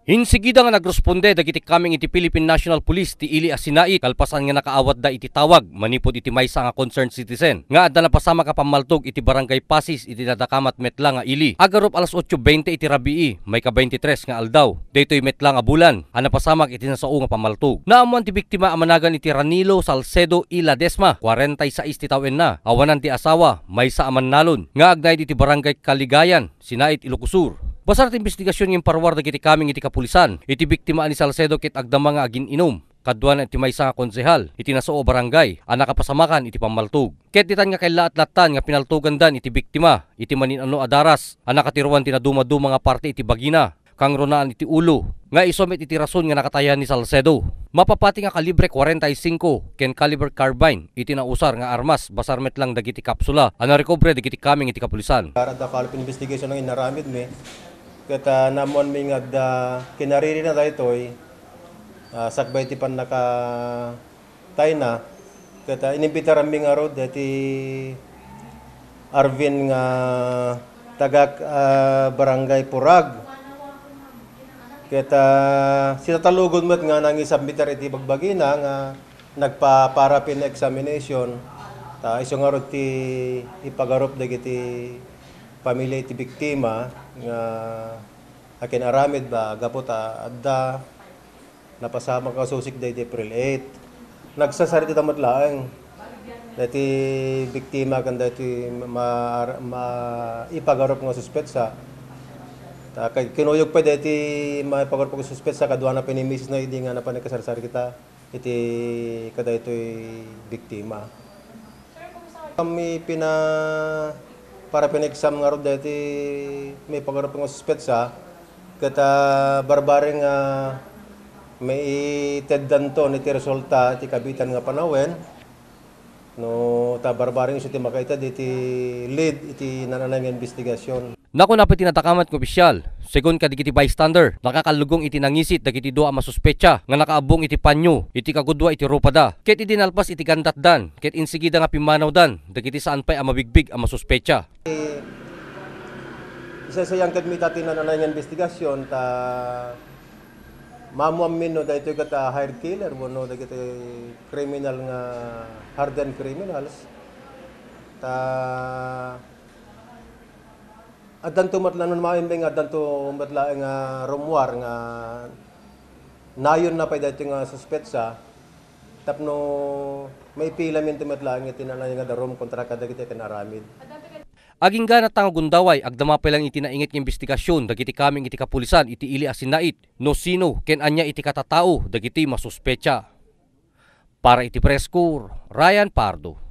Hinsigida nga nagresponde dagiti kaming iti Philippine National Police ti ili asinait kalpasan nga nakaawat da iti tawag manipod iti maysa nga concerned citizen nga adda napasama ka pamaltog iti barangay Pasis iti nadakamat metla nga ili agarop alas 8:20 iti rabii may ka 23 nga aldaw daytoy metla nga bulan ang napasamak iti nasao nga pamaltog. Naamuan ti biktima amanagan iti Ranilo Salcedo y Ledesma 46 ti tawen na awanan ti asawa maysa aman nalon nga agnay iti barangay Kaligayan Sinait Ilocosur. Basar ti investigasyon ng parwar dagiti kaming iti kapulisan, iti biktima ni Salcedo ket agdama nga agin-inom, kadwan iti maysa nga konsehal, iti nasoo barangay, ang nakapasamakan iti pamaltug. Ket ditan nga kay laat-latan nga pinaltugan dan iti biktima, iti maninano adaras, ang nakatiruan ti naduma-duma nga parte iti bagina, kang ronaan iti ulo, nga isomit iti rason nga nakatayan ni Salcedo. Mapapati nga kalibre 45 ken caliber carbine, iti nausar nga armas, basar met lang dagiti kapsula, ang narekobre dagiti kaming iti kapulisan. Para da follow-up investigation ng inaramid mi. Kata namon mi nga da kinariri na daytoy sakbay ti pan naka tay na kata inimbitaran mi nga rod dati Arvin nga taga barangay Purag kata sinatalugod met nga nang isubmitter iti bagbagina nga nagpa-parapin examination ta iso nga rod ti ipagarop dagiti pamilya iti biktima nga akin aramid ba gapota adda napasama ka susik day April 8 nagsasarit ita matlaeng dati biktima kan dati ipagarop nga suspetsa ta kinuyog pa dati maipagarop nga suspetsa kadwa na pinimisis na idi nga napanikasarsar kita iti kada ito'y biktima kami para pinag-exam nga ro dati may pagarap ng suspetsa kata barbaring may iteddan to iti resulta iti kabitan nga panawen no ta barbaring iti makaita iti lead iti nananang investigasyon. Nako napit tinatakamat ng opisyal, segon kadigiti bystander, nakakalugong iti nangisit dagiti dua a masuspecha nga nakaabong iti panyo, iti kagudwa iti rupada. Ket iti nalpas iti gandat dan, ket insigida nga pimanaw dan, dagiti saan pa'y amabigbig a masuspecha. Isa sayang ket mi tati nananang investigasyon ta mamuamin no daytoy kata hired killer no dagiti criminal nga hardened criminals ta adan tumatlanon maimbing adan tumatla nga rumwar nga nayon na pay dati nga suspetsa tapno may pila min tumatla nga tinanay nga darom kontra kadagiti ken aramid. Aging ganat nga gundaway agdama pa lang iti nainget nga investigasyon dagiti kaming iti kapulisan iti ili asinait no sino ken anya iti katatao dagiti masuspecha. Para iti Press Corps, Ryan Pardo.